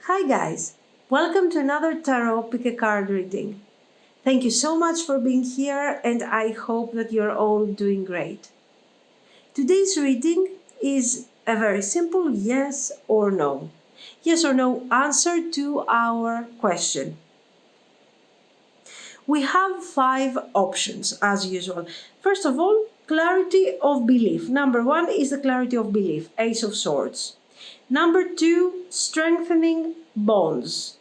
Hi guys, welcome to another Tarot Pick a Card reading. Thank you so much for being here and I hope that you're all doing great. Today's reading is a very simple yes or no. Yes or no answer to our question. We have 5 options as usual. First of all, clarity of belief. Number 1 is the clarity of belief, Ace of Swords. Number 2, strengthening bonds,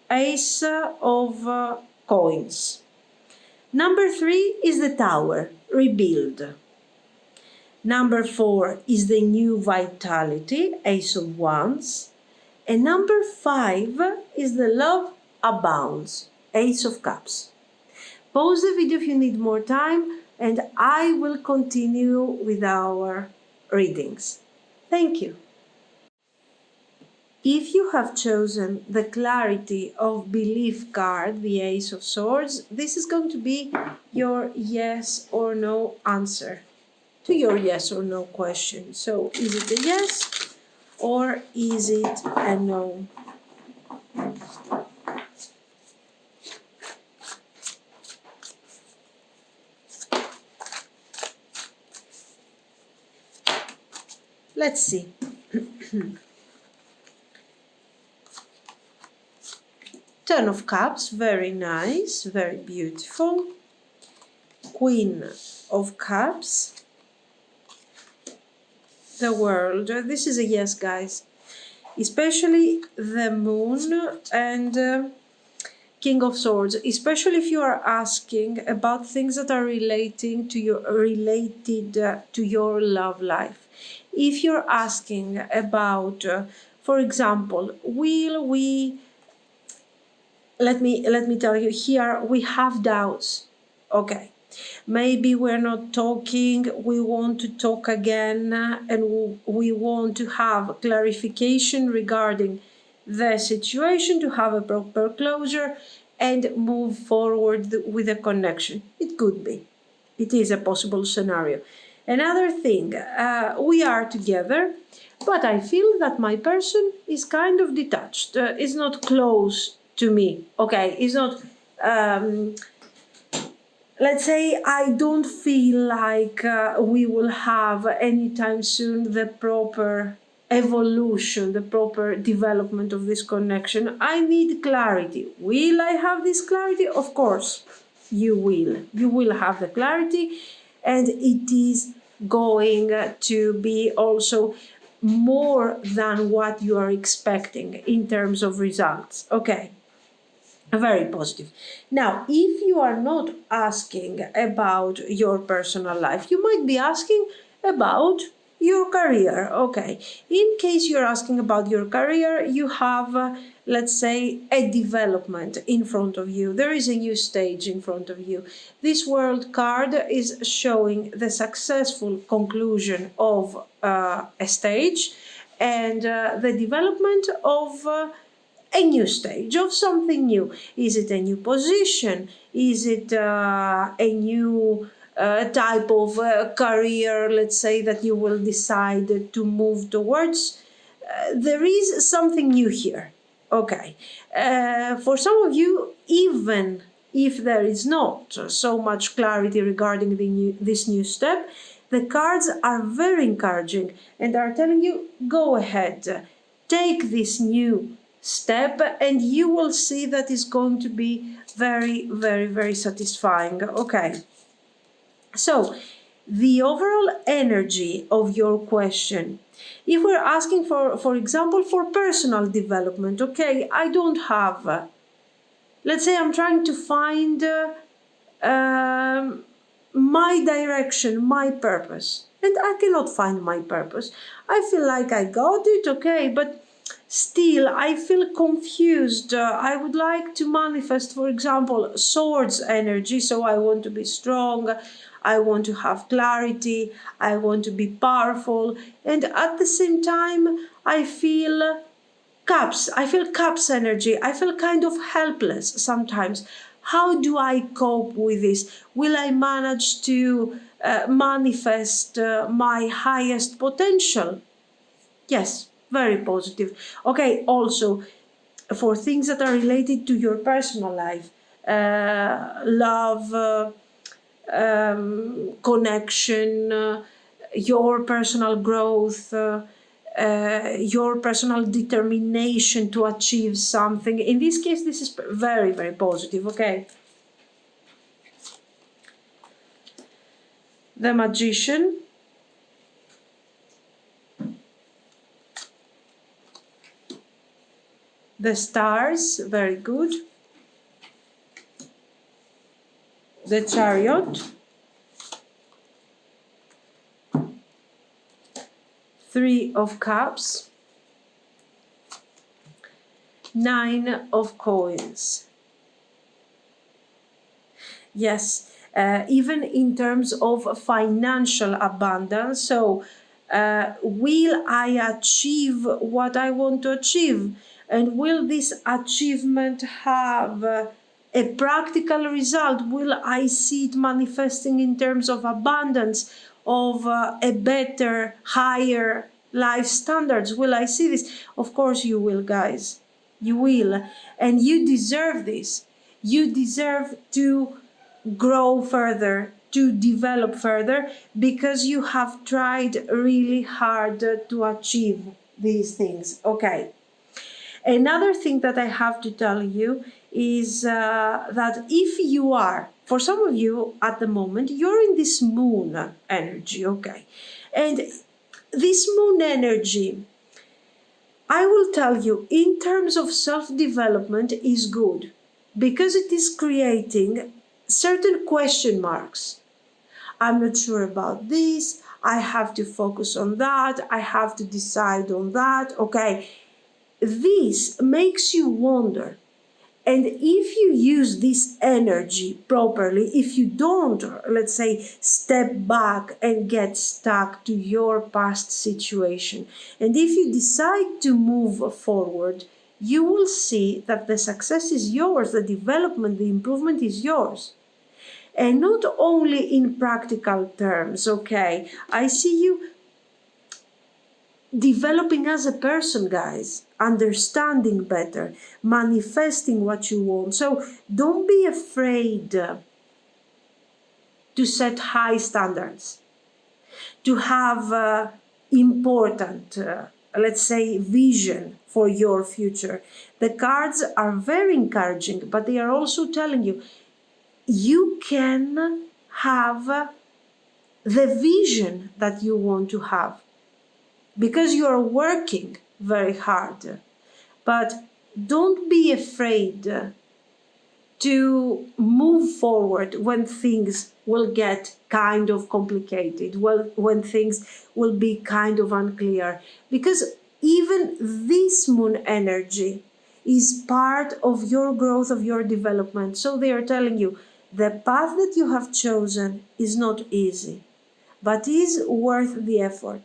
Ace of Coins. Number 3 is the Tower, rebuild. Number 4 is the new vitality, Ace of Wands. And number 5 is the love abounds, Ace of Cups. Pause the video if you need more time and I will continue with our readings. Thank you. If you have chosen the clarity of belief card, the Ace of Swords, this is going to be your yes or no answer to your yes or no question. So is it a yes or is it a no? Let's see. Ten of Cups, very nice, very beautiful. Queen of Cups. The World. This is a yes, guys. Especially the Moon and King of Swords. Especially if you are asking about things that are related to your love life. If you're asking about, for example, will we? Let me tell you, here we have doubts. Okay, maybe we're not talking, we want to talk again, and we want to have clarification regarding the situation, to have a proper closure and move forward with a connection. It could be. It is a possible scenario. Another thing, we are together, but I feel that my person is kind of detached, is not close to me. Okay, it's not, let's say I don't feel like we will have anytime soon the proper evolution, the proper development of this connection. I need clarity. Will I have this clarity? Of course, you will. You will have the clarity, and it is going to be also more than what you are expecting in terms of results. Okay. Very positive. Now, if you are not asking about your personal life, you might be asking about your career. Okay. In case you're asking about your career, you have, let's say, a development in front of you. There is a new stage in front of you. This World card is showing the successful conclusion of a stage and the development of a new stage, of something new. Is it a new position? Is it a new type of career, let's say, that you will decide to move towards? There is something new here. Okay. For some of you, even if there is not so much clarity regarding this new step, the cards are very encouraging and are telling you, go ahead, take this new step and you will see that is going to be very, very, very satisfying. Okay, so the overall energy of your question, if we're asking for example, for personal development, okay, I don't have, let's say I'm trying to find my direction, my purpose, and I cannot find my purpose. I feel like I got it, okay, but still, I feel confused. I would like to manifest, for example, swords energy. So I want to be strong. I want to have clarity. I want to be powerful. And at the same time, I feel cups. I feel cups energy. I feel kind of helpless sometimes. How do I cope with this? Will I manage to manifest my highest potential? Yes. Very positive. Okay, also, for things that are related to your personal life, love, connection, your personal growth, your personal determination to achieve something. In this case, this is very, very positive, okay? The Magician. The Stars, very good. The Chariot. 3 of Cups. 9 of Coins. Yes, even in terms of financial abundance. So, will I achieve what I want to achieve? And will this achievement have a practical result? Will I see it manifesting in terms of abundance, of a better, higher life standards? Will I see this? Of course you will, guys. You will. And you deserve this. You deserve to grow further, to develop further, because you have tried really hard to achieve these things. Okay. Another thing that I have to tell you is that if you are, for some of you at the moment, you're in this moon energy, okay? And this moon energy, I will tell you, in terms of self-development, is good because it is creating certain question marks. I'm not sure about this. I have to focus on that. I have to decide on that. Okay. This makes you wonder. And if you use this energy properly, if you don't, let's say, step back and get stuck to your past situation, and if you decide to move forward, you will see that the success is yours, the development, the improvement is yours. And not only in practical terms, okay? I see you developing as a person, guys, understanding better, manifesting what you want. So don't be afraid to set high standards, to have important, let's say, vision for your future. The cards are very encouraging, but they are also telling you, you can have the vision that you want to have, because you are working very hard. But don't be afraid to move forward when things will get kind of complicated, when things will be kind of unclear. Because even this moon energy is part of your growth, of your development. So they are telling you, the path that you have chosen is not easy, but is worth the effort.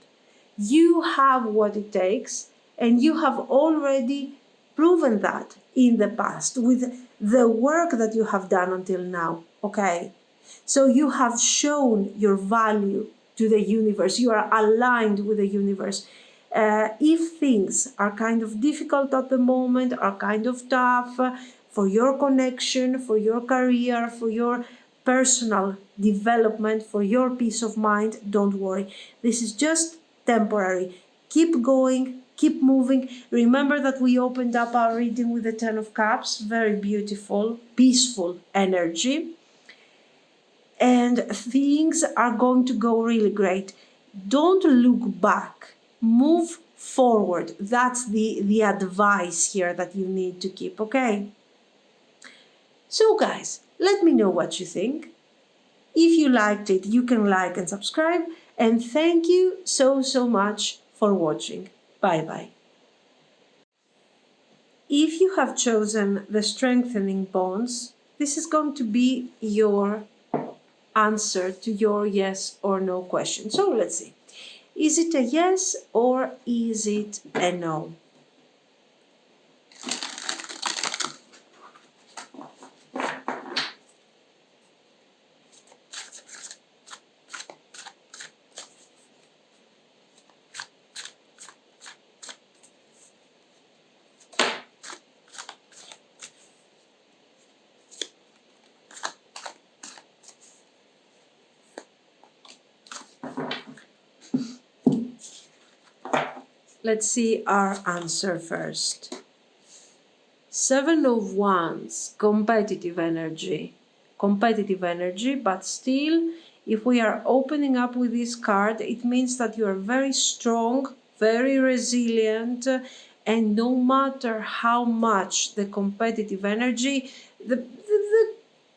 You have what it takes, and you have already proven that in the past with the work that you have done until now. Okay? So you have shown your value to the universe. You are aligned with the universe. If things are kind of difficult at the moment, are kind of tough for your connection, for your career, for your personal development, for your peace of mind, don't worry. This is just temporary. Keep going, keep moving. Remember that we opened up our reading with the 10 of Cups, very beautiful, peaceful energy. And things are going to go really great. Don't look back. Move forward. That's the advice here that you need to keep, okay? So guys, let me know what you think. If you liked it, you can like and subscribe. And thank you so much for watching. Bye-bye. If you have chosen the strengthening bonds, this is going to be your answer to your yes or no question. So let's see. Is it a yes or is it a no? Let's see our answer first. 7 of Wands, competitive energy, but still, if we are opening up with this card, it means that you are very strong, very resilient, and no matter how much the competitive energy, the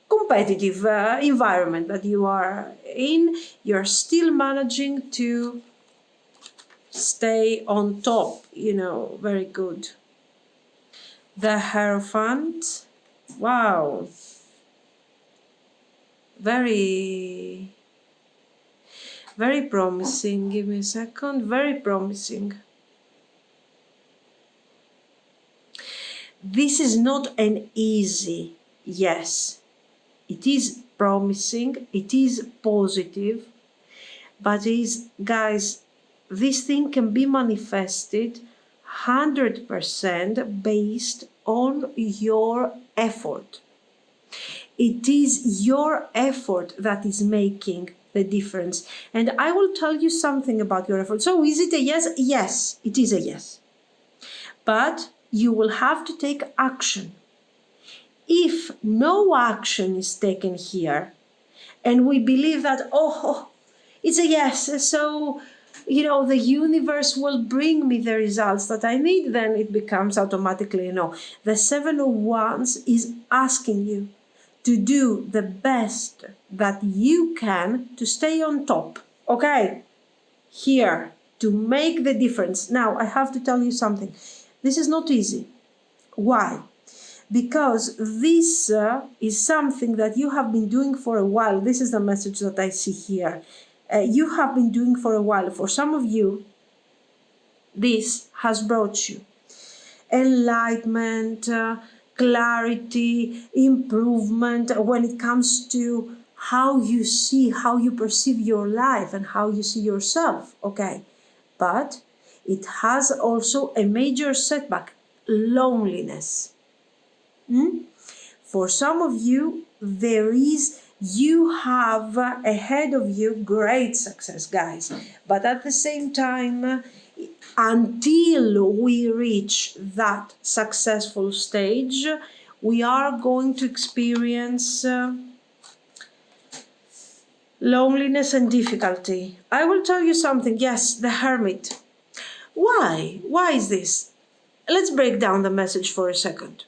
competitive environment that you are in, you're still managing to stay on top, very good. The Hierophant, wow, very, very promising. Give me a second, very promising. This is not an easy yes. It is promising, it is positive, but guys, this thing can be manifested 100% based on your effort. It is your effort that is making the difference. And I will tell you something about your effort. So is it a yes? Yes, it is a yes. But you will have to take action. If no action is taken here, and we believe that, it's a yes, so the universe will bring me the results that I need, then it becomes automatically a no. The 7 of Wands is asking you to do the best that you can to stay on top, okay? Here, to make the difference. Now, I have to tell you something. This is not easy. Why? Because this is something that you have been doing for a while. This is the message that I see here. You have been doing for a while. For some of you, this has brought you enlightenment, clarity, improvement when it comes to how you see, how you perceive your life and how you see yourself, okay? But it has also a major setback, loneliness. For some of you, you have ahead of you great success, guys. But at the same time, until we reach that successful stage, we are going to experience loneliness and difficulty. I will tell you something. Yes, the Hermit. Why? Why is this? Let's break down the message for a second.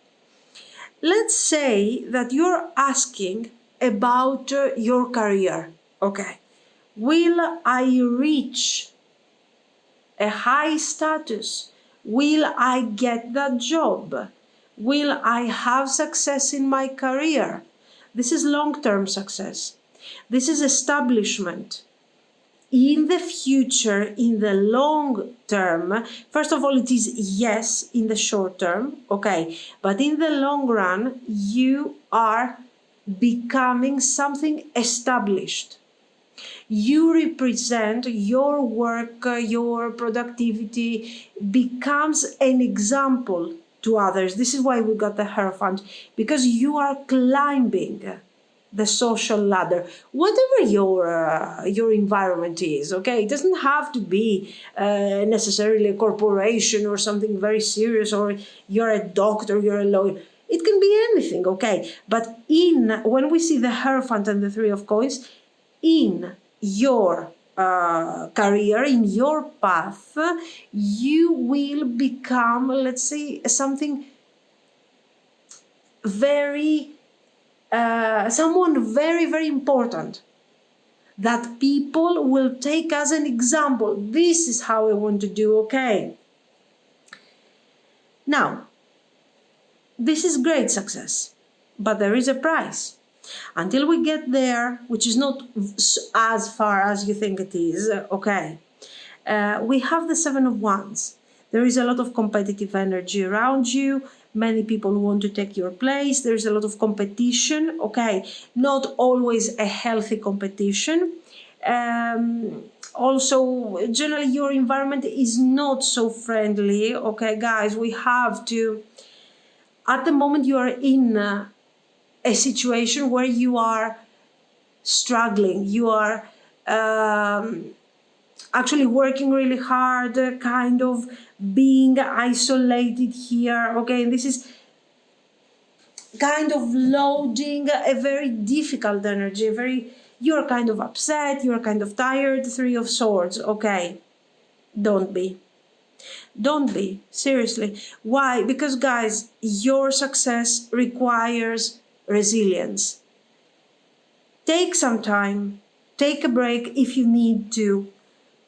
Let's say that you're asking about your career. Okay. Will I reach a high status? Will I get that job? Will I have success in my career? This is long-term success. This is establishment. In the future, in the long term, first of all, it is yes in the short term, okay, but in the long run, you are becoming something established. You represent your work, your productivity becomes an example to others. This is why we got the Hierophant, because you are climbing the social ladder, whatever your environment is, okay? It doesn't have to be necessarily a corporation or something very serious, or you're a doctor, you're a lawyer. It can be anything, okay? But when we see the Hierophant and the 3 of Coins, in your career, in your path, you will become, let's say, something someone very, very important that people will take as an example. This is how I want to do, okay? Now, this is great success, but there is a price. Until we get there, which is not as far as you think it is, okay, we have the 7 of Wands. There is a lot of competitive energy around you. Many people want to take your place. There's a lot of competition, okay? Not always a healthy competition. Also, generally, your environment is not so friendly, okay, guys? We have to, at the moment, you are in a situation where you are struggling, you are actually working really hard, kind of being isolated here, okay? And this is kind of loading a very difficult energy, you're kind of upset, you're kind of tired, Three of Swords, okay? Don't be. Don't be, seriously. Why? Because, guys, your success requires resilience. Take some time, take a break if you need to,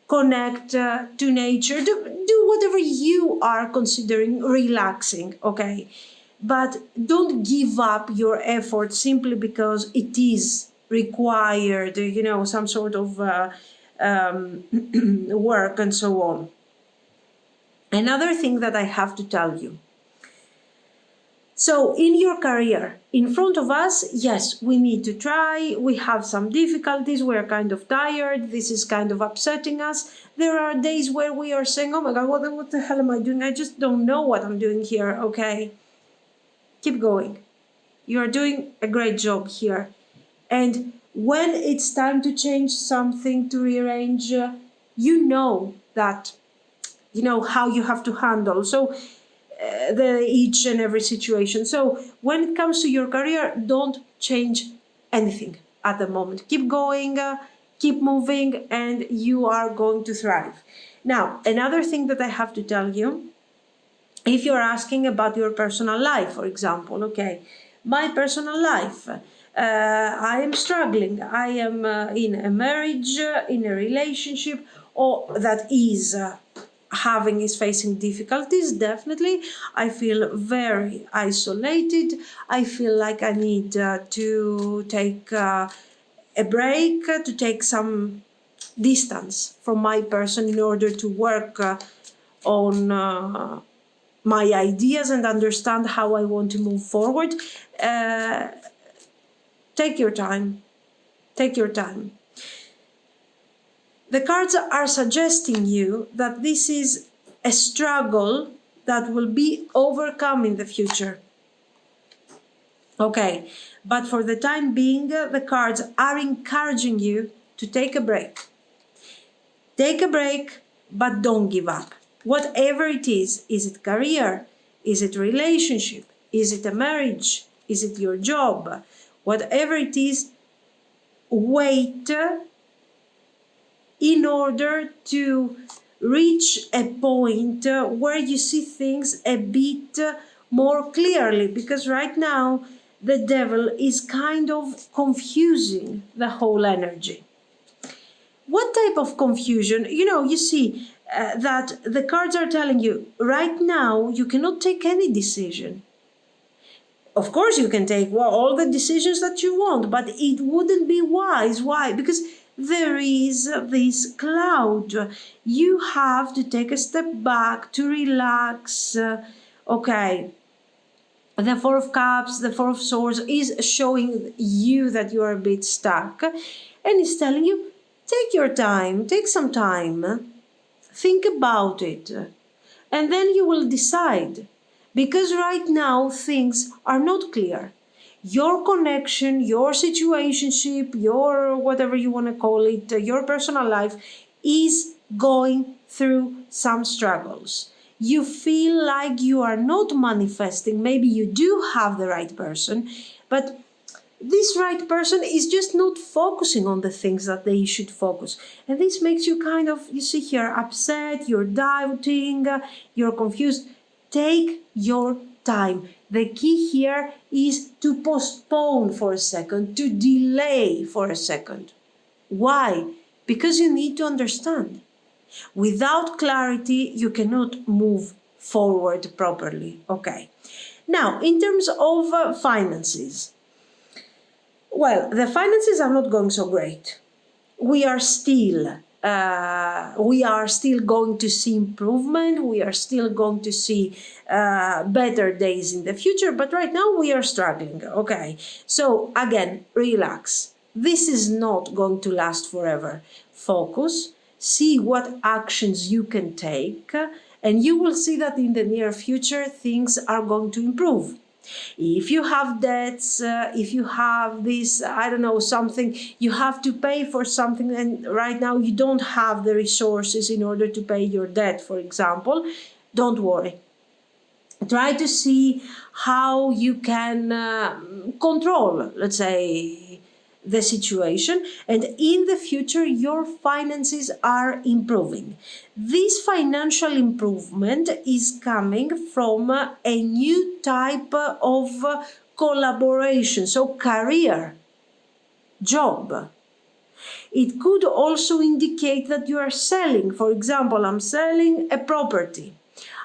connect to nature, do whatever you are considering relaxing, okay? But don't give up your effort simply because it is required, some sort of work and so on. Another thing that I have to tell you. So in your career, in front of us, yes, we need to try. We have some difficulties. We're kind of tired. This is kind of upsetting us. There are days where we are saying, oh my God, what the hell am I doing? I just don't know what I'm doing here, okay? Keep going. You are doing a great job here. And when it's time to change something, to rearrange, you know that, how you have to handle. So each and every situation. So when it comes to your career, don't change anything at the moment. Keep going, keep moving, and you are going to thrive. Now, another thing that I have to tell you, if you're asking about your personal life, for example, okay, my personal life, I am struggling. I am in a marriage, in a relationship, or that is facing difficulties. Definitely, I feel very isolated. I feel like I need to take a break, to take some distance from my person in order to work on my ideas and understand how I want to move forward. Take your time. Take your time. The cards are suggesting you that this is a struggle that will be overcome in the future. Okay, but for the time being, the cards are encouraging you to take a break. Take a break, but don't give up. Whatever it is it career? Is it relationship? Is it a marriage? Is it your job? Whatever it is, wait in order to reach a point where you see things a bit more clearly, because right now the devil is kind of confusing the whole energy. What type of confusion? You see that the cards are telling you right now you cannot take any decision. Of course you can take all the decisions that you want, but it wouldn't be wise. Why? Because there is this cloud. You have to take a step back to relax. Okay. The Four of Cups, the Four of Swords is showing you that you are a bit stuck. And it's telling you, take your time, take some time. Think about it. And then you will decide. Because right now things are not clear. Your connection, your situationship, your whatever you want to call it, your personal life is going through some struggles. You feel like you are not manifesting. Maybe you do have the right person, but this right person is just not focusing on the things that they should focus. And this makes you kind of, you see here, upset, you're doubting, you're confused. Take your time. The key here is to postpone for a second, to delay for a second. Why? Because you need to understand. Without clarity, you cannot move forward properly. Okay. Now, in terms of finances. Well, the finances are not going so great. We are still going to see improvement. We are still going to see better days in the future. But right now we are struggling. Okay. So again, relax. This is not going to last forever. Focus. See what actions you can take. And you will see that in the near future, things are going to improve. If you have debts, if you have this, I don't know, something, you have to pay for something, and right now you don't have the resources in order to pay your debt, for example, don't worry. Try to see how you can control, let's say, the situation, and in the future your finances are improving. This financial improvement is coming from a new type of collaboration, so career, job. It could also indicate that you are selling. For example, I'm selling a property,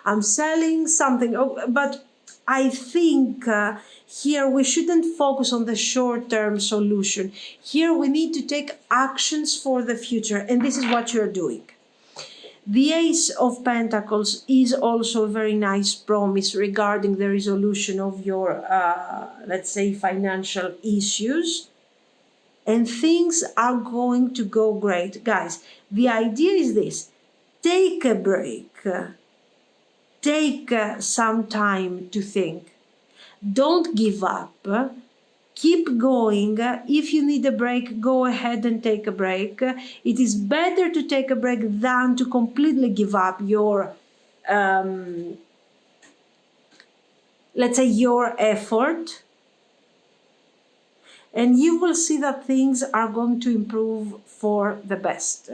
I'm selling something, but I think here we shouldn't focus on the short-term solution. Here we need to take actions for the future, and this is what you're doing. The Ace of Pentacles is also a very nice promise regarding the resolution of your, let's say, financial issues. And things are going to go great. Guys, the idea is this: take a break. Take some time to think. Don't give up. Keep going. If you need a break, go ahead and take a break. It is better to take a break than to completely give up your, let's say, your effort. And you will see that things are going to improve for the best.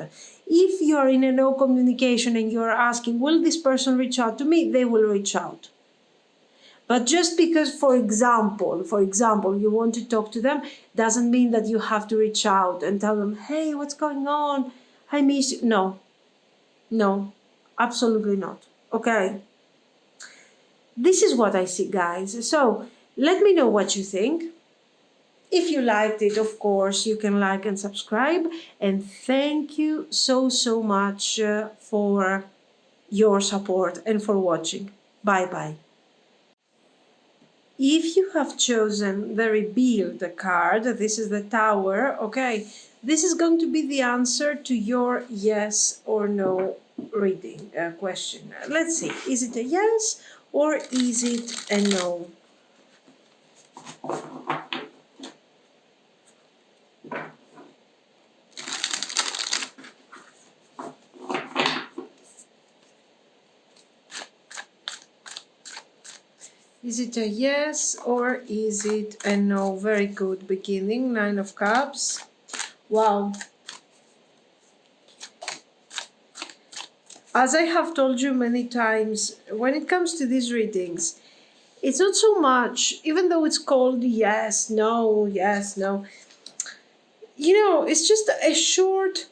If you're in a no communication and you're asking, will this person reach out to me? They will reach out. But just because, for example, you want to talk to them, doesn't mean that you have to reach out and tell them, hey, what's going on? I miss you. No, absolutely not. Okay. This is what I see, guys. So let me know what you think. If you liked it, of course, you can like and subscribe. And thank you so much for your support and for watching. Bye-bye. If you have chosen the Revealed card, this is the Tower, okay, this is going to be the answer to your yes or no reading question. Let's see, is it a yes or is it a no? Is it a yes or is it a no? Very good beginning. 9 of Cups. Wow. As I have told you many times, when it comes to these readings, it's not so much, even though it's called yes, no, it's just a short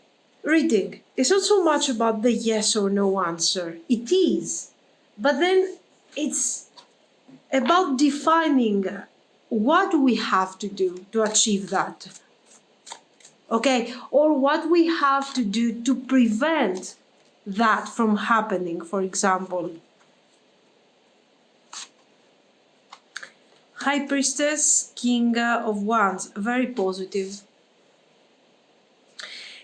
reading. It's not so much about the yes or no answer. It is. But then it's about defining what we have to do to achieve that. Okay? Or what we have to do to prevent that from happening, for example. High Priestess, King of Wands, very positive.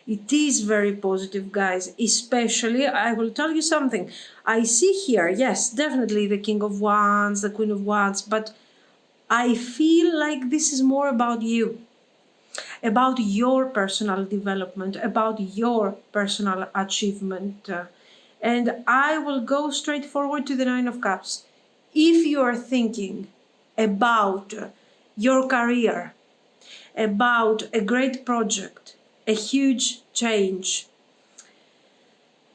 It is very positive, guys, especially, I will tell you something. I see here, yes, definitely the King of Wands, the Queen of Wands, but I feel like this is more about you, about your personal development, about your personal achievement. And I will go straight forward to the 9 of Cups. If you are thinking about your career, about a great project, a huge change,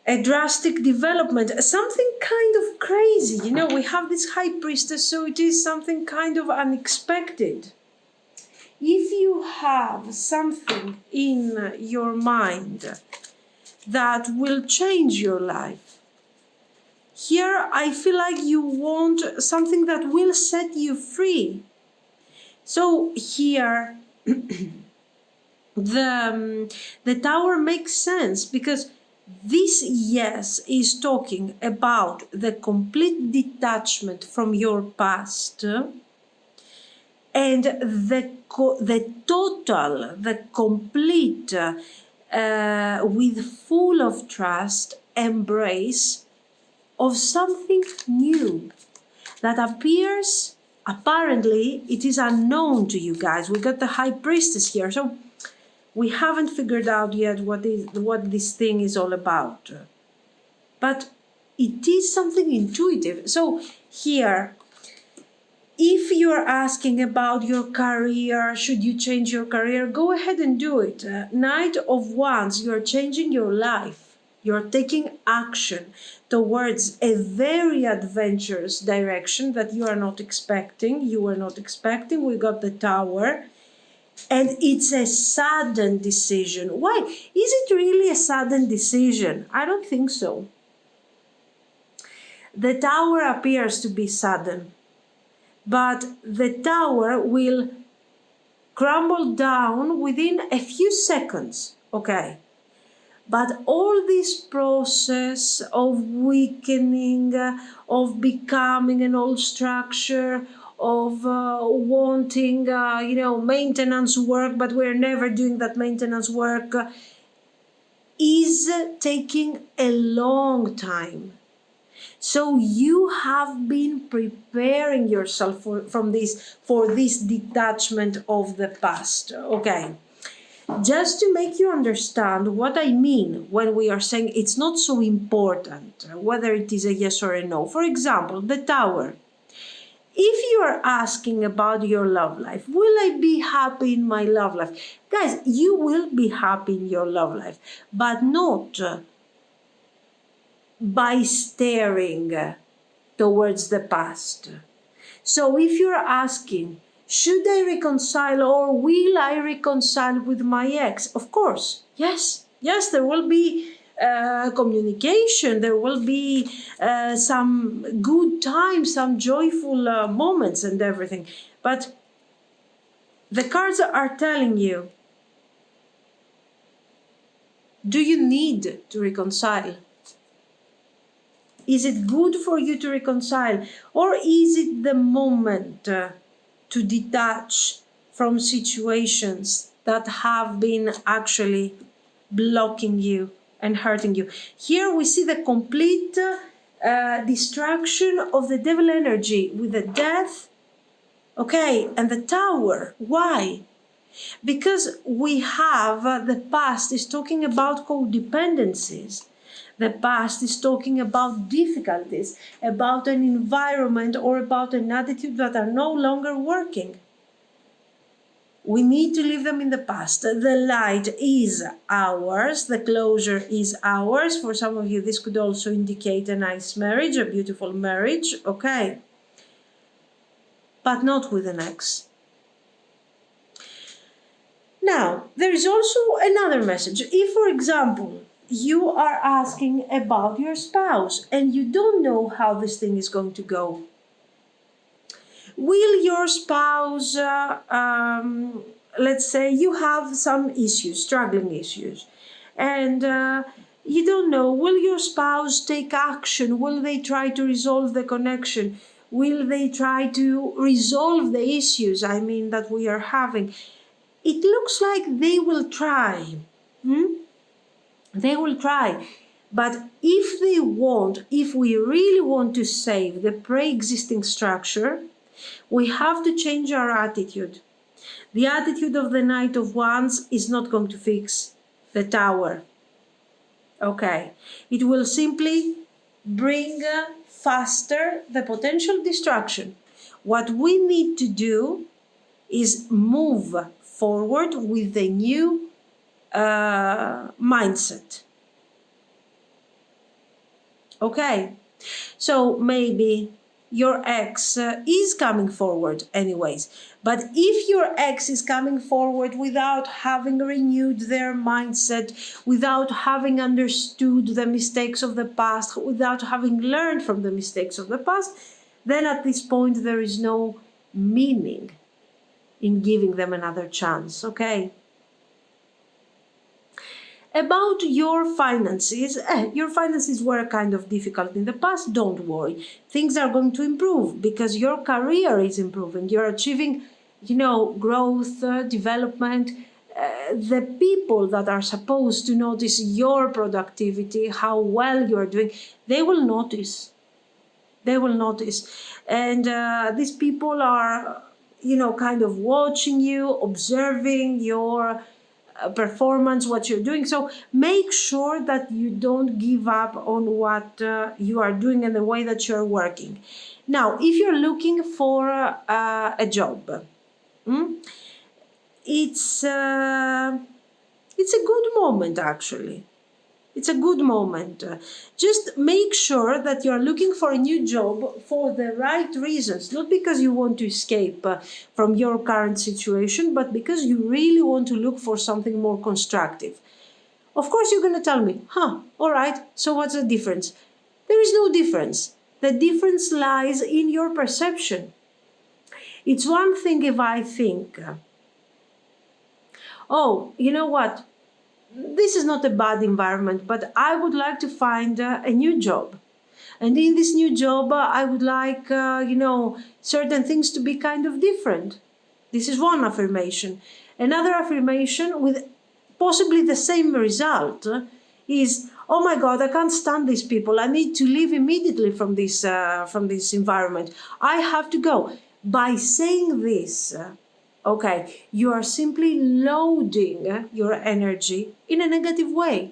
a drastic development, something kind of crazy. We have this High Priestess, so it is something kind of unexpected. If you have something in your mind that will change your life, here I feel like you want something that will set you free. So here, the Tower makes sense because this yes is talking about the complete detachment from your past and the complete, with full of trust, embrace of something new that appears apparently it is unknown to you guys. We got the High Priestess here, so we haven't figured out yet what this thing is all about. But it is something intuitive. So here, if you're asking about your career, should you change your career, go ahead and do it. Knight of Wands, you're changing your life. You're taking action towards a very adventurous direction that you are not expecting. You were not expecting. We got the Tower. And it's a sudden decision. Why? Is it really a sudden decision? I don't think so. The Tower appears to be sudden, but the Tower will crumble down within a few seconds, okay? But all this process of weakening, of becoming an old structure, of wanting, maintenance work, but we're never doing that maintenance work, is taking a long time. So you have been preparing yourself for this detachment of the past, okay? Just to make you understand what I mean when we are saying it's not so important whether it is a yes or a no. For example, the Tower. If you are asking about your love life, will I be happy in my love life? Guys, you will be happy in your love life, but not by staring towards the past. So if you're asking, should I reconcile or will I reconcile with my ex? Of course, yes, there will be communication, there will be some good times, some joyful moments and everything. But the cards are telling you, do you need to reconcile? Is it good for you to reconcile? Or is it the moment to detach from situations that have been actually blocking you and hurting you? Here we see the complete destruction of the devil energy with the Death, okay, and the Tower. Why? Because we have the past is talking about codependencies. The past is talking about difficulties, about an environment or about an attitude that are no longer working. We need to leave them in the past. The light is ours. The closure is ours. For some of you, this could also indicate a nice marriage, a beautiful marriage, okay? But not with an ex. Now, there is also another message. If, for example, you are asking about your spouse and you don't know how this thing is going to go, will your spouse, let's say you have some issues, struggling issues, and you don't know, will your spouse take action? Will they try to resolve the connection? Will they try to resolve the issues, that we are having? It looks like they will try. They will try. But if we really want to save the pre-existing structure, we have to change our attitude. The attitude of the Knight of Wands is not going to fix the Tower. Okay. It will simply bring faster the potential destruction. What we need to do is move forward with a new mindset. Okay, so maybe your ex is coming forward anyways, but if your ex is coming forward without having renewed their mindset, without having understood the mistakes of the past, without having learned from the mistakes of the past, then at this point there is no meaning in giving them another chance, okay? About your finances, your finances were kind of difficult in the past. Don't worry. Things are going to improve because your career is improving. You're achieving, growth, development. The people that are supposed to notice your productivity, how well you're doing, they will notice. They will notice. And these people are, kind of watching you, observing your performance, what you're doing. So make sure that you don't give up on what you are doing and the way that you're working. Now, if you're looking for a job, it's a good moment, actually. It's a good moment. Just make sure that you're looking for a new job for the right reasons, not because you want to escape from your current situation, but because you really want to look for something more constructive. Of course, you're going to tell me, all right, so what's the difference? There is no difference. The difference lies in your perception. It's one thing if I think, oh, you know what? This is not a bad environment, but I would like to find a new job. And in this new job, I would like, certain things to be kind of different. This is one affirmation. Another affirmation with possibly the same result is, oh my God, I can't stand these people. I need to leave immediately from this environment. I have to go. By saying this, okay, you are simply loading your energy in a negative way.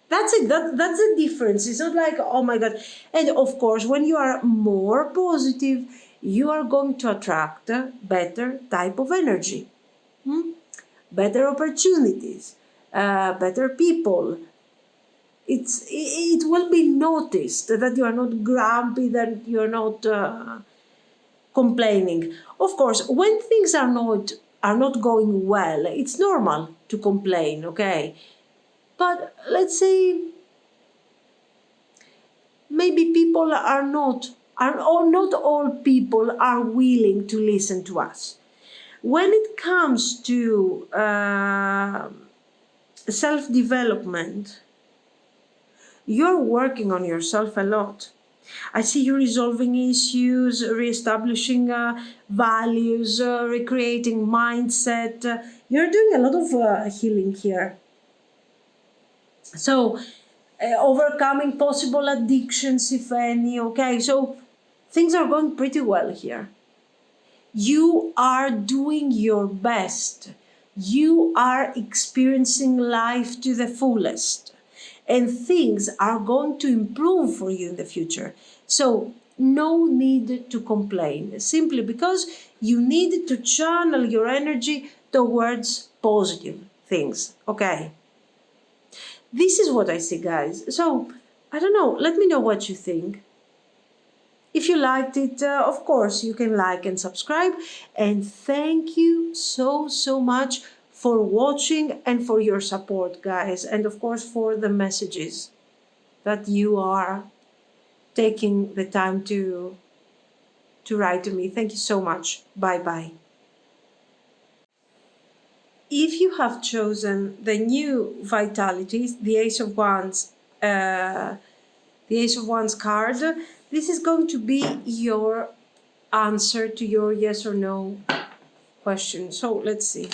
That's it. That's the difference. It's not like, oh my God. And of course, when you are more positive, you are going to attract a better type of energy, better opportunities, better people. It will be noticed that you are not grumpy, that you are not complaining. Of course, when things are not going well, it's normal to complain, okay? But let's say maybe people not all people are willing to listen to us. When it comes to self-development, you're working on yourself a lot. I see you resolving issues, reestablishing values, recreating mindset. You're doing a lot of healing here. So, overcoming possible addictions, if any, okay? So, things are going pretty well here. You are doing your best. You are experiencing life to the fullest. And things are going to improve for you in the future. So, no need to complain, simply because you need to channel your energy towards positive things, okay? This is what I see, guys. So, I don't know. Let me know what you think. If you liked it, of course, you can like and subscribe. And thank you so, so much for watching and for your support, guys. And of course, for the messages that you are taking the time to write to me. Thank you so much. Bye-bye. If you have chosen the new vitalities, the Ace of Wands card, this is going to be your answer to your yes or no question. So let's see.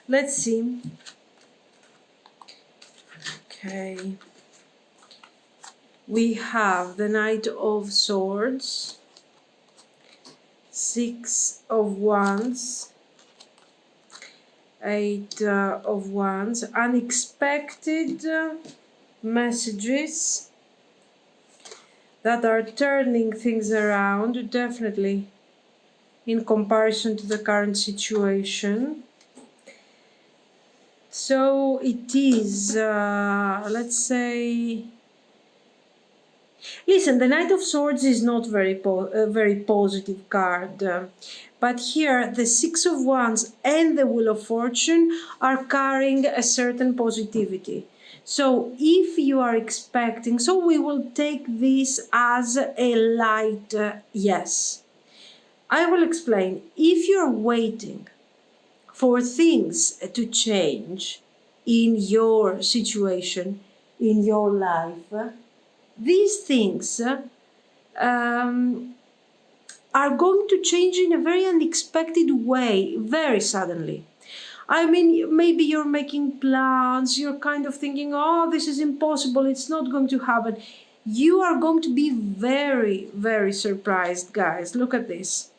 Let's see. Okay. We have the Knight of Swords, Six of Wands, Eight of Wands, unexpected messages that are turning things around, definitely, in comparison to the current situation. So it is, let's say, listen, the Knight of Swords is not a very positive card. But here, the Six of Wands and the Wheel of Fortune are carrying a certain positivity. So if you are expecting, so we will take this as a light yes. I will explain. If you're waiting for things to change in your situation, in your life, these things are going to change in a very unexpected way, very suddenly. I mean, maybe you're making plans, you're kind of thinking, oh, this is impossible, it's not going to happen. You are going to be very, very surprised, guys. Look at this.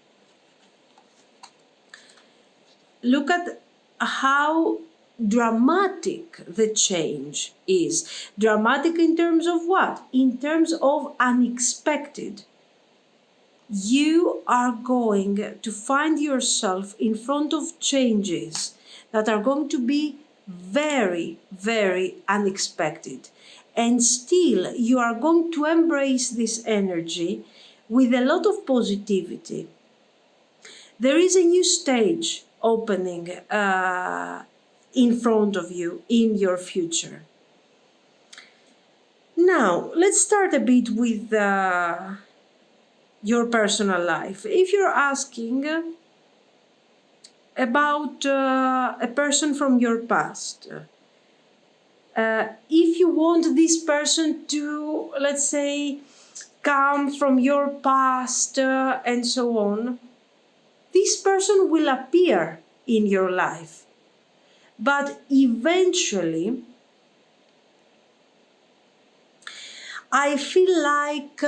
Look at how dramatic the change is. Dramatic in terms of what? In terms of unexpected. You are going to find yourself in front of changes that are going to be very, very unexpected. And still, you are going to embrace this energy with a lot of positivity. There is a new stage opening in front of you in your future. Now, let's start a bit with your personal life. If you're asking about a person from your past, if you want this person to, let's say, come from your past and so on, this person will appear in your life. But eventually, I feel like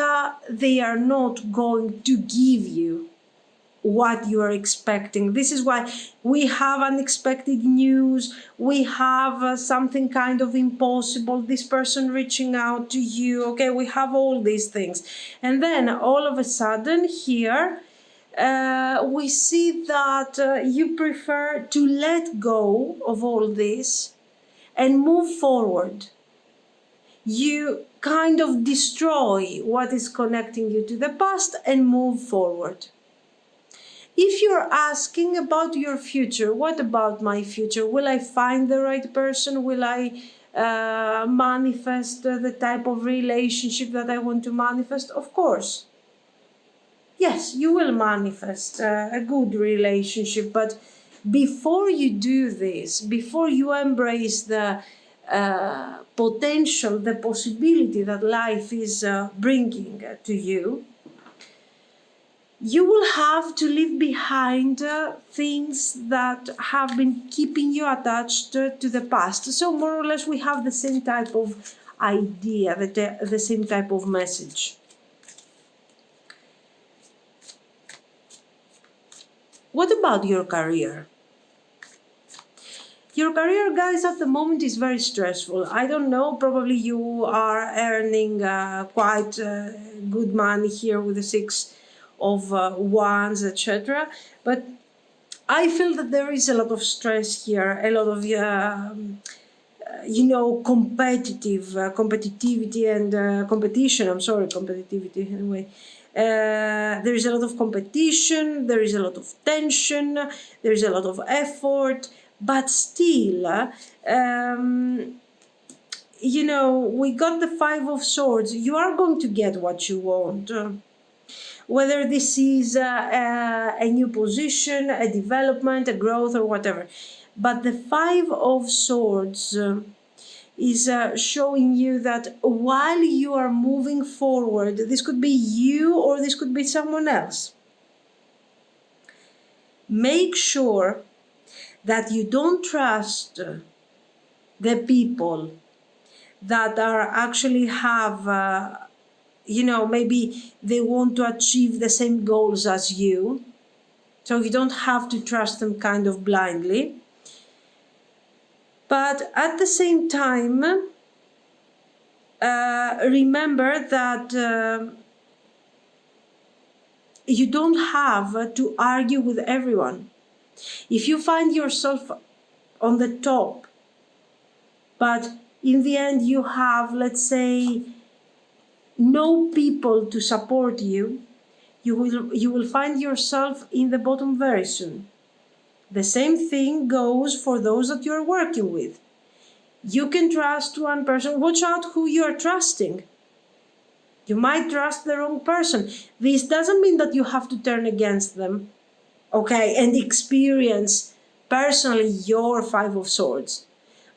they are not going to give you what you are expecting. This is why we have unexpected news, we have something kind of impossible, this person reaching out to you, okay, we have all these things. And then all of a sudden here, we see that you prefer to let go of all this and move forward. You kind of destroy what is connecting you to the past and move forward. If you're asking about your future, what about my future? Will I find the right person? Will I manifest the type of relationship that I want to manifest? Of course. Yes, you will manifest a good relationship, but before you do this, before you embrace the potential, the possibility that life is bringing to you, you will have to leave behind things that have been keeping you attached to the past. So more or less we have the same type of idea, the same type of message. What about your career? Your career, guys, at the moment is very stressful. I don't know, probably you are earning quite good money here with the Six of Wands, etc. But I feel that there is a lot of stress here, a lot of competitivity and competition. I'm sorry, competitivity anyway. There is a lot of competition, there is a lot of tension, there is a lot of effort, but still, we got the Five of Swords. You are going to get what you want. Whether this is a new position, a development, a growth, or whatever. But the Five of Swords is showing you that while you are moving forward, this could be you or this could be someone else. Make sure that you don't trust the people that are actually have maybe they want to achieve the same goals as you. So you don't have to trust them kind of blindly. But at the same time, remember that you don't have to argue with everyone. If you find yourself on the top, but in the end you have, let's say, no people to support you, you will find yourself in the bottom very soon. The same thing goes for those that you're working with. You can trust one person. Watch out who you are trusting. You might trust the wrong person. This doesn't mean that you have to turn against them, okay, and experience personally your Five of Swords.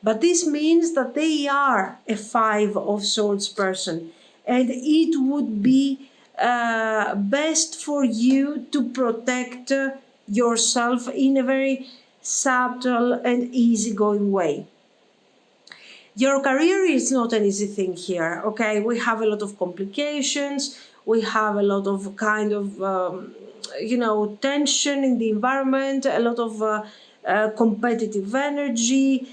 But this means that they are a Five of Swords person, and it would be best for you to protect yourself in a very subtle and easygoing way. Your career is not an easy thing here, okay? We have a lot of complications, we have a lot of kind of, tension in the environment, a lot of competitive energy.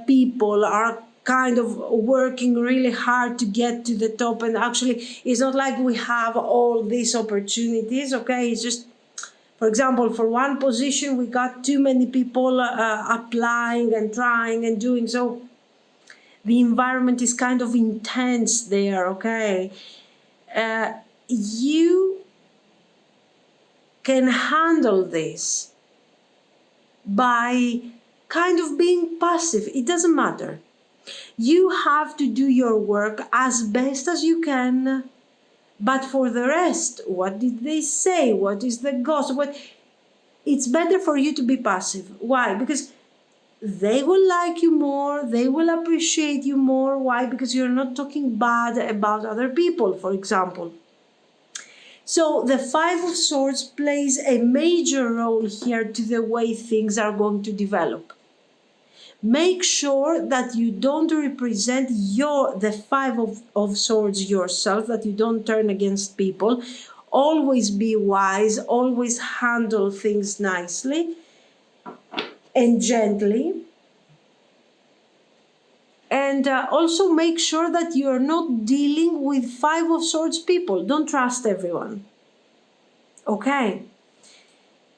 People are kind of working really hard to get to the top, and actually, it's not like we have all these opportunities, okay? It's just, for example, for one position, we got too many people applying and trying and doing so. The environment is kind of intense there, okay? You can handle this by kind of being passive. It doesn't matter. You have to do your work as best as you can. But for the rest, what did they say? What is the gossip? It's better for you to be passive. Why? Because they will like you more, they will appreciate you more. Why? Because you're not talking bad about other people, for example. So the Five of Swords plays a major role here to the way things are going to develop. Make sure that you don't represent the Five of Swords yourself, that you don't turn against people. Always be wise, always handle things nicely and gently. And also make sure that you are not dealing with Five of Swords people. Don't trust everyone. Okay.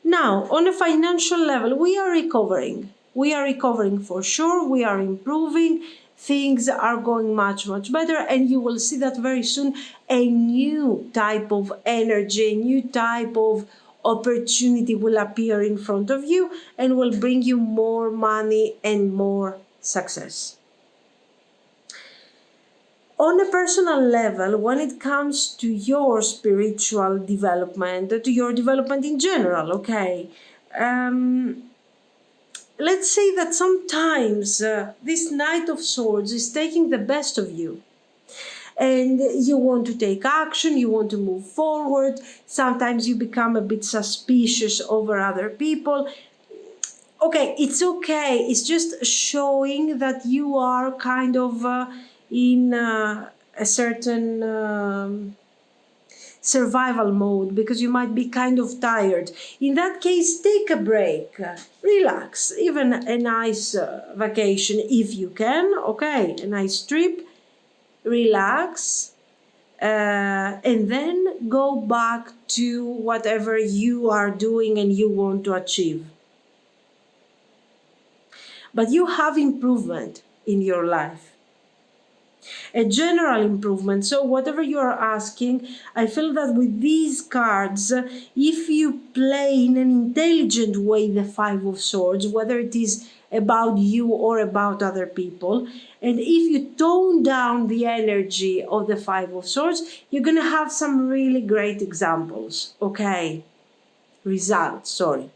Now, on a financial level, we are recovering. We are recovering for sure. We are improving. Things are going much, much better. And you will see that very soon. A new type of energy, a new type of opportunity will appear in front of you and will bring you more money and more success. On a personal level, when it comes to your spiritual development, to your development in general, okay, let's say that sometimes this Knight of Swords is taking the best of you. And you want to take action, you want to move forward. Sometimes you become a bit suspicious over other people. Okay, it's okay. It's just showing that you are kind of in a certain survival mode, because you might be kind of tired. In that case, take a break, relax, even a nice vacation if you can, okay, a nice trip, relax, and then go back to whatever you are doing and you want to achieve. But you have improvement in your life, a general improvement. So whatever you are asking, I feel that with these cards, if you play in an intelligent way the Five of Swords, whether it is about you or about other people, and if you tone down the energy of the Five of Swords, you're going to have some really great examples, okay? Results, sorry.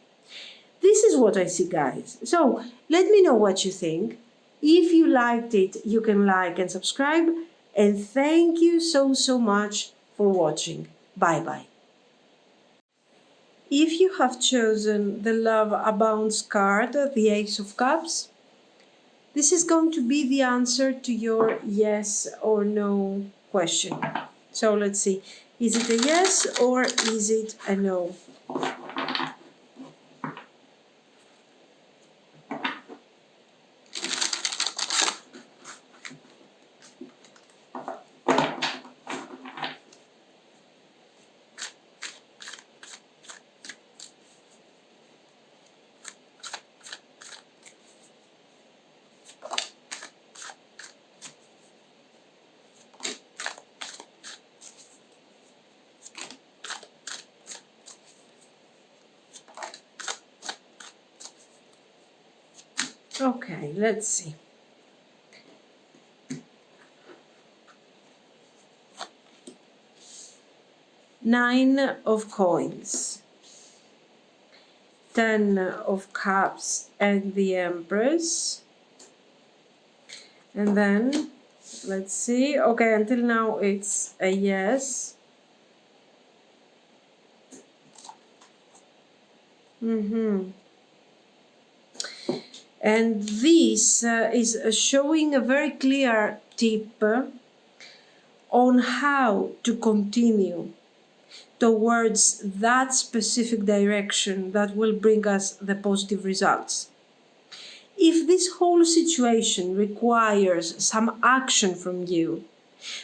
This is what I see, guys. So let me know what you think. If you liked it, you can like and subscribe. And thank you so, so much for watching. Bye-bye. If you have chosen the Love Abounds card, the Ace of Cups, this is going to be the answer to your yes or no question. So let's see. Is it a yes or is it a no? Okay, let's see. Nine of Coins, Ten of Cups and the Empress. And then, let's see. Okay, until now it's a yes. And this is showing a very clear tip on how to continue towards that specific direction that will bring us the positive results. If this whole situation requires some action from you,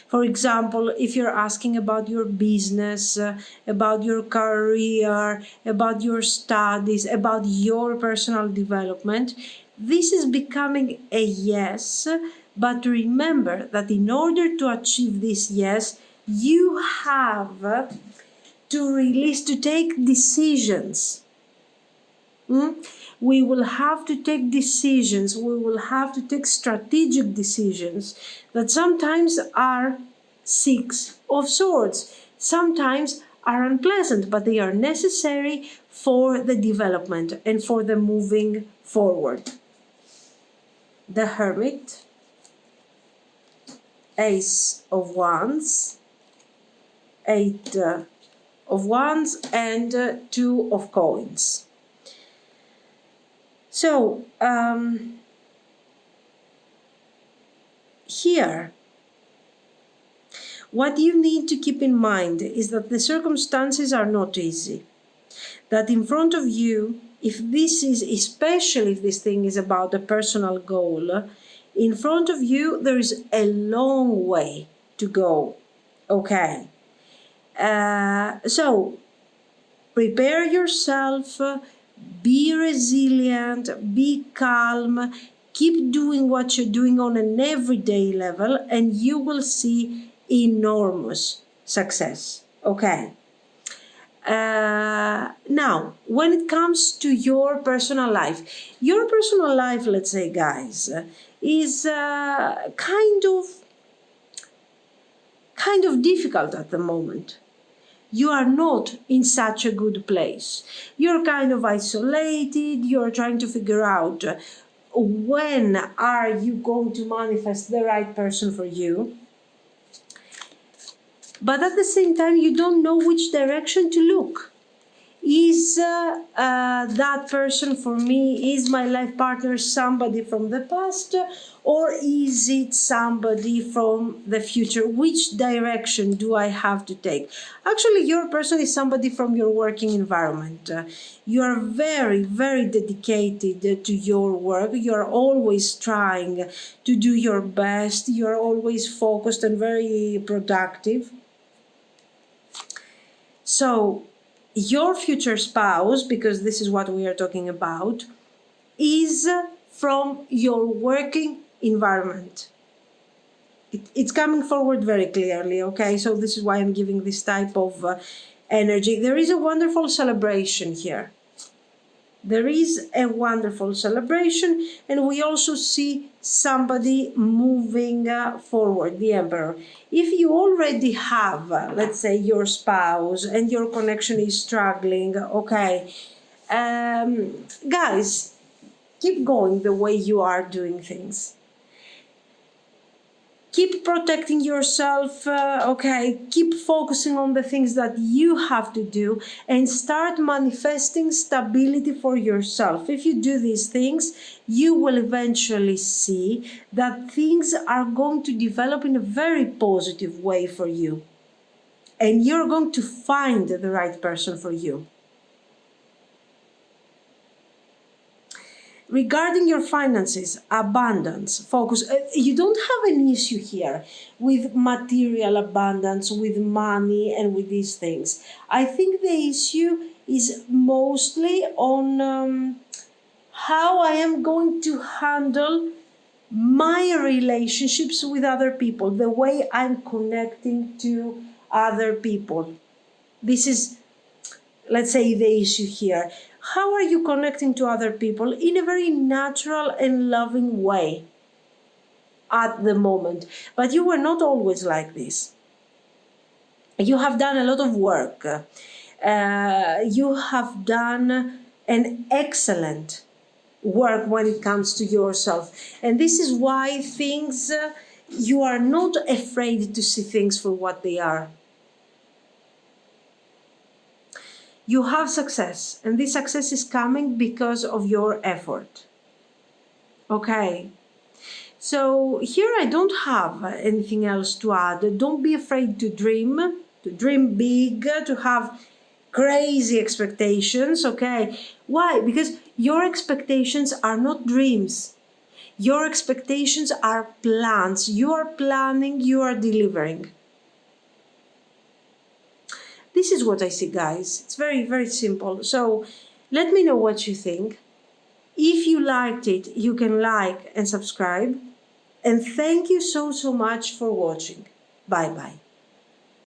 for example, if you're asking about your business, about your career, about your studies, about your personal development, this is becoming a yes. But remember that in order to achieve this yes, you have to release, to take decisions. We will have to take decisions, we will have to take strategic decisions that sometimes are Six of Swords, sometimes are unpleasant, but they are necessary for the development and for the moving forward. The Hermit, Ace of Wands, Eight of Wands, and Two of Coins. So, here, what you need to keep in mind is that the circumstances are not easy. That in front of you, if this is, especially if this thing is about a personal goal, in front of you there is a long way to go. Okay. So, prepare yourself, be resilient, be calm, keep doing what you're doing on an everyday level, and you will see enormous success. Okay. Now, when it comes to your personal life, let's say, guys, is kind of difficult at the moment. You are not in such a good place. You're kind of isolated. You're trying to figure out when are you going to manifest the right person for you. But at the same time, you don't know which direction to look. Is that person for me, is my life partner somebody from the past, or is it somebody from the future? Which direction do I have to take? Actually, your person is somebody from your working environment. You are very, very dedicated to your work. You are always trying to do your best. You are always focused and very productive. So, your future spouse, because this is what we are talking about, is from your working environment. It's coming forward very clearly, okay? So this is why I'm giving this type of energy. There is a wonderful celebration here. There is a wonderful celebration, and we also see somebody moving forward, the Emperor. If you already have, let's say, your spouse and your connection is struggling, okay, guys, keep going the way you are doing things. Keep protecting yourself, okay? Keep focusing on the things that you have to do and start manifesting stability for yourself. If you do these things, you will eventually see that things are going to develop in a very positive way for you. And you're going to find the right person for you. Regarding your finances, abundance, focus. You don't have an issue here with material abundance, with money, and with these things. I think the issue is mostly on how I am going to handle my relationships with other people, the way I'm connecting to other people. This is, let's say, the issue here. How are you connecting to other people in a very natural and loving way at the moment? But you were not always like this. You have done a lot of work. You have done an excellent work when it comes to yourself. And this is why things, you are not afraid to see things for what they are. You have success, and this success is coming because of your effort. Okay. So here I don't have anything else to add. Don't be afraid to dream big, to have crazy expectations, okay? Why? Because your expectations are not dreams. Your expectations are plans. You are planning, you are delivering. This is what I see, guys. It's very, very simple. So let me know what you think. If you liked it, you can like and subscribe. And thank you so, so much for watching. Bye-bye.